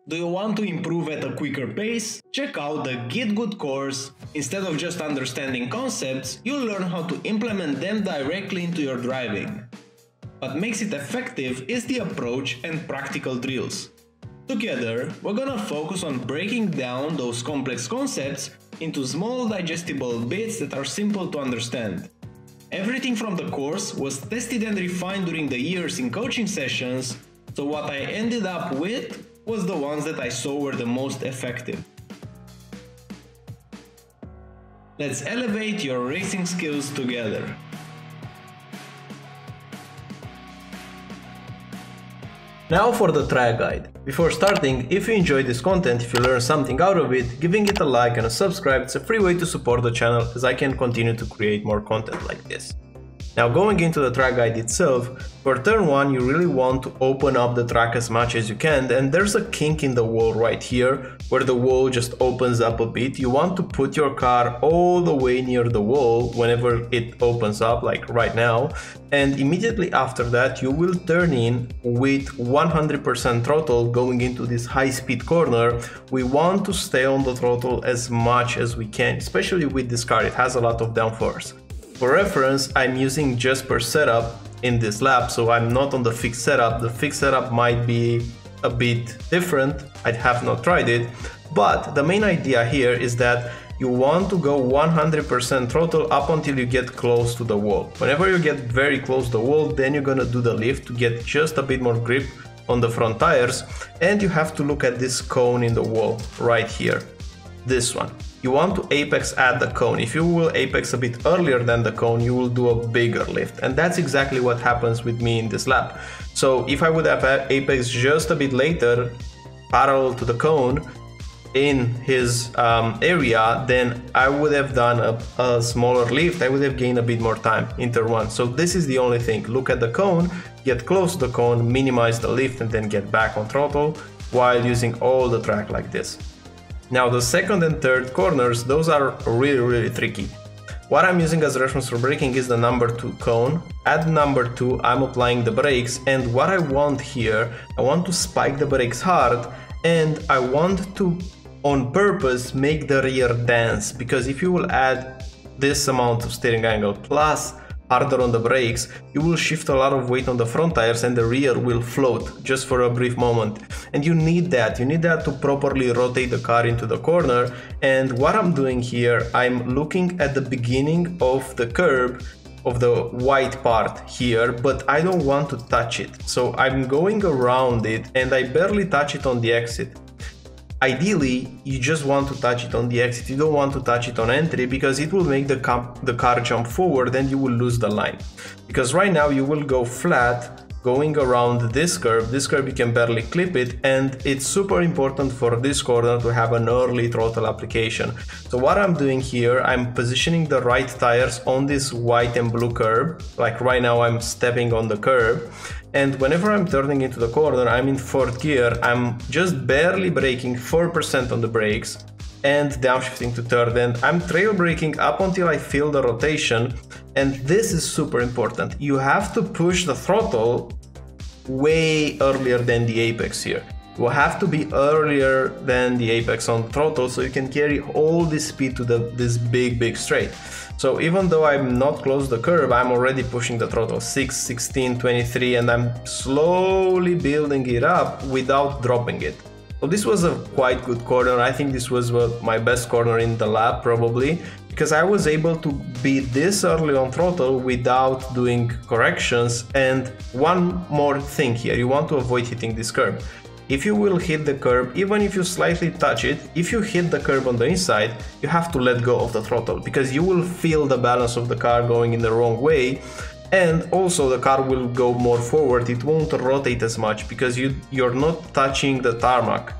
Do you want to improve at a quicker pace? Check out the GitGud Course. Instead of just understanding concepts, you'll learn how to implement them directly into your driving. What makes it effective is the approach and practical drills. Together, we're gonna focus on breaking down those complex concepts into small digestible bits that are simple to understand. Everything from the course was tested and refined during the years in coaching sessions, so what I ended up with was the ones that I saw were the most effective. Let's elevate your racing skills together. Now for the track guide. Before starting, if you enjoyed this content, if you learned something out of it, giving it a like and a subscribe is a free way to support the channel as I can continue to create more content like this. Now going into the track guide itself, for turn 1 you really want to open up the track as much as you can, and there's a kink in the wall right here where the wall just opens up a bit. You want to put your car all the way near the wall whenever it opens up, like right now, and immediately after that you will turn in with 100% throttle going into this high-speed corner. We want to stay on the throttle as much as we can, especially with this car, it has a lot of downforce. For reference, I'm using just per setup in this lap, so I'm not on the fixed setup. The fixed setup might be a bit different, I have not tried it, but the main idea here is that you want to go 100% throttle up until you get close to the wall. Whenever you get very close to the wall, then you're gonna do the lift to get just a bit more grip on the front tires, and you have to look at this cone in the wall right here, this one. You want to apex at the cone. If you will apex a bit earlier than the cone, you will do a bigger lift. And that's exactly what happens with me in this lap. So if I would have apex just a bit later, parallel to the cone, in his area, then I would have done a smaller lift. I would have gained a bit more time in turn 1. So this is the only thing. Look at the cone, get close to the cone, minimize the lift, and then get back on throttle while using all the track like this. Now the second and third corners, those are really tricky. What I'm using as reference for braking is the number 2 cone. At number 2 I'm applying the brakes, and what I want here, I want to spike the brakes hard, and I want to on purpose make the rear dance, because if you will add this amount of steering angle plus harder on the brakes, you will shift a lot of weight on the front tires and the rear will float just for a brief moment. And you need that to properly rotate the car into the corner. And what I'm doing here, I'm looking at the beginning of the curb of the white part here, but I don't want to touch it. So I'm going around it and I barely touch it on the exit. Ideally, you just want to touch it on the exit, you don't want to touch it on entry, because it will make the car jump forward and you will lose the line. Because right now you will go flat, going around this curve you can barely clip it, and it's super important for this corner to have an early throttle application. So what I'm doing here, I'm positioning the right tires on this white and blue curb, like right now I'm stepping on the curb. And whenever I'm turning into the corner, I'm in 4th gear, I'm just barely braking 4% on the brakes and downshifting to 3rd, and I'm trail braking up until I feel the rotation. And this is super important. You have to push the throttle way earlier than the apex here. You have to be earlier than the apex on the throttle so you can carry all this speed to this big straight. So even though I'm not close to the curb, I'm already pushing the throttle 6, 16, 23, and I'm slowly building it up without dropping it. So this was a quite good corner. I think this was my best corner in the lap probably, because I was able to be this early on throttle without doing corrections. And one more thing here, you want to avoid hitting this curb. If you will hit the curb, even if you slightly touch it, if you hit the curb on the inside, you have to let go of the throttle, because you will feel the balance of the car going in the wrong way. And also the car will go more forward, it won't rotate as much because you're not touching the tarmac.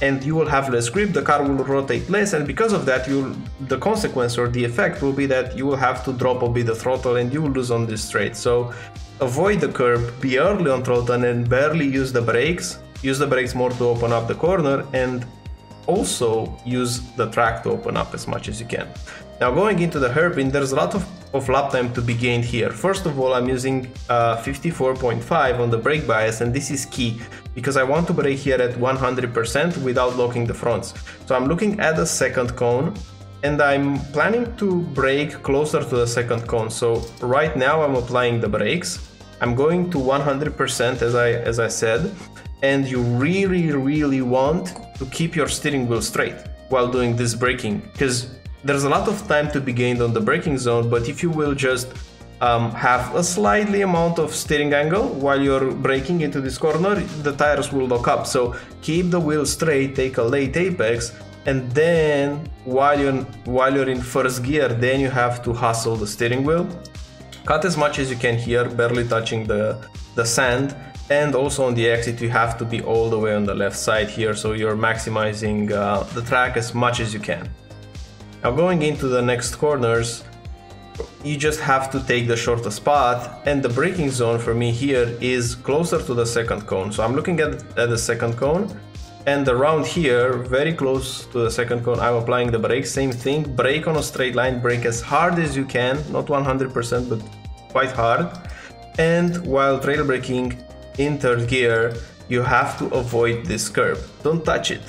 And you will have less grip, the car will rotate less, and because of that, the consequence or the effect will be that you will have to drop a bit the throttle and you will lose on this straight. So avoid the curb, be early on throttle and barely use the brakes. Use the brakes more to open up the corner, and also use the track to open up as much as you can. Now going into the hairpin, there's a lot of of lap time to be gained here. First of all, I'm using 54.5 on the brake bias, and this is key because I want to brake here at 100% without locking the fronts. So I'm looking at the second cone, and I'm planning to brake closer to the second cone. So right now I'm applying the brakes. I'm going to 100% as I said, and you really want to keep your steering wheel straight while doing this braking, because there's a lot of time to be gained on the braking zone, but if you will just have a slightly amount of steering angle while you're braking into this corner, the tires will lock up. So keep the wheel straight, take a late apex, and then while you're in first gear, then you have to hustle the steering wheel. Cut as much as you can here, barely touching the sand, and also on the exit you have to be all the way on the left side here, so you're maximizing the track as much as you can. Now going into the next corners, you just have to take the shortest spot, and the braking zone for me here is closer to the second cone. So I'm looking at the second cone, and around here, very close to the second cone, I'm applying the brakes. Same thing, brake on a straight line, brake as hard as you can, not 100%, but quite hard. And while trail braking in third gear, you have to avoid this curb. Don't touch it.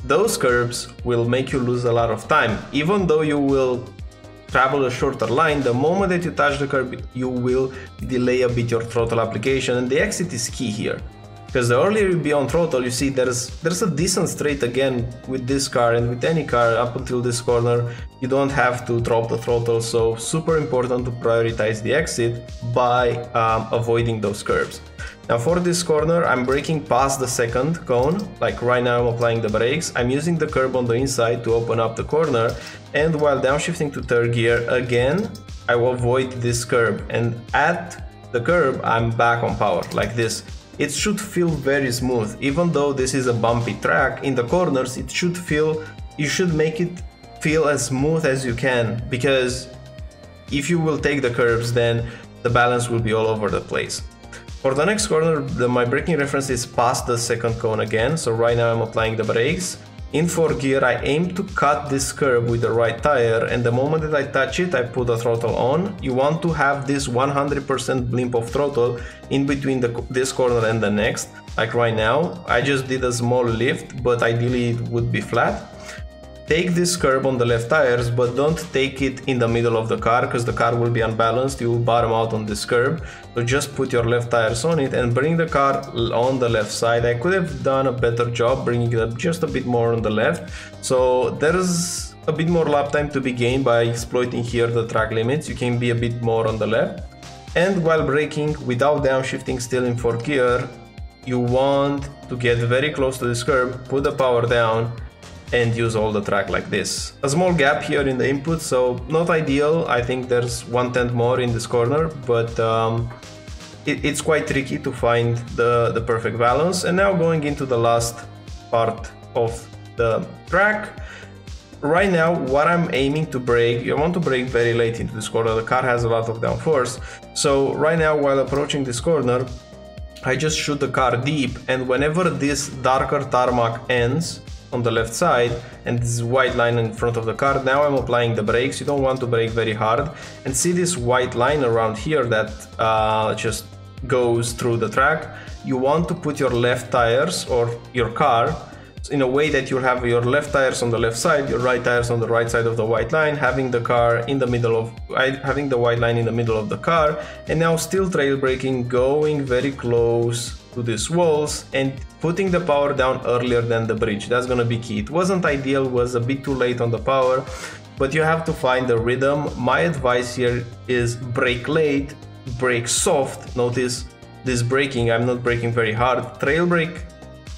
Those curbs will make you lose a lot of time. Even though you will travel a shorter line, the moment that you touch the curb, you will delay a bit your throttle application, and the exit is key here. Because the earlier you be on throttle, you see there's a decent straight again with this car and with any car up until this corner. You don't have to drop the throttle, so super important to prioritize the exit by avoiding those curbs. Now for this corner, I'm braking past the second cone, like right now I'm applying the brakes. I'm using the curb on the inside to open up the corner, and while downshifting to third gear again, I will avoid this curb, and at the curb I'm back on power, like this. It should feel very smooth, even though this is a bumpy track. In the corners you should make it feel as smooth as you can, because if you will take the curves, then the balance will be all over the place. For the next corner, my braking reference is past the second cone again, so right now I'm applying the brakes. In fourth gear, I aim to cut this curb with the right tire, and the moment that I touch it, I put the throttle on. You want to have this 100% blimp of throttle in between this corner and the next. Like right now, I just did a small lift, but ideally it would be flat. Take this curb on the left tires, but don't take it in the middle of the car, because the car will be unbalanced, you will bottom out on this curb. So just put your left tires on it and bring the car on the left side. I could have done a better job bringing it up just a bit more on the left. So there's a bit more lap time to be gained by exploiting here the track limits. You can be a bit more on the left. And while braking without downshifting, still in fourth gear, you want to get very close to this curb, put the power down, and use all the track like this. A small gap here in the input, so not ideal. I think there's 1/10 more in this corner, but it's quite tricky to find the perfect balance. And now going into the last part of the track. Right now, what I'm aiming to brake, you want to brake very late into this corner. The car has a lot of downforce. So right now, while approaching this corner, I just shoot the car deep, and whenever this darker tarmac ends on the left side and this white line in front of the car, now I'm applying the brakes. You don't want to brake very hard, and see this white line around here that just goes through the track. You want to put your left tires or your car in a way that you have your left tires on the left side, your right tires on the right side of the white line, having the car in the middle of, having the white line in the middle of the car, and now still trail braking, going very close to these walls and putting the power down earlier than the bridge. That's gonna be key. It wasn't ideal, was a bit too late on the power, but you have to find the rhythm. My advice here is brake late, brake soft. Notice this braking, I'm not braking very hard. Trail brake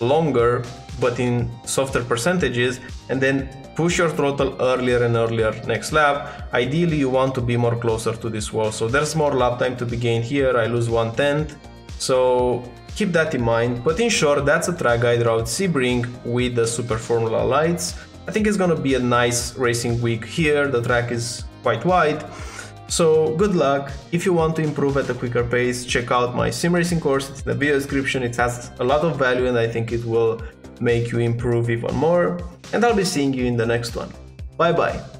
longer, but in softer percentages, and then push your throttle earlier and earlier next lap. Ideally, you want to be more closer to this wall. So there's more lap time to be gained here. I lose 1/10. So keep that in mind. But in short, that's a track guide route Sebring with the Super Formula lights. I think it's gonna be a nice racing week here. The track is quite wide. So good luck. If you want to improve at a quicker pace, check out my sim racing course. It's in the video description. It has a lot of value, and I think it will make you improve even more. And I'll be seeing you in the next one. Bye bye.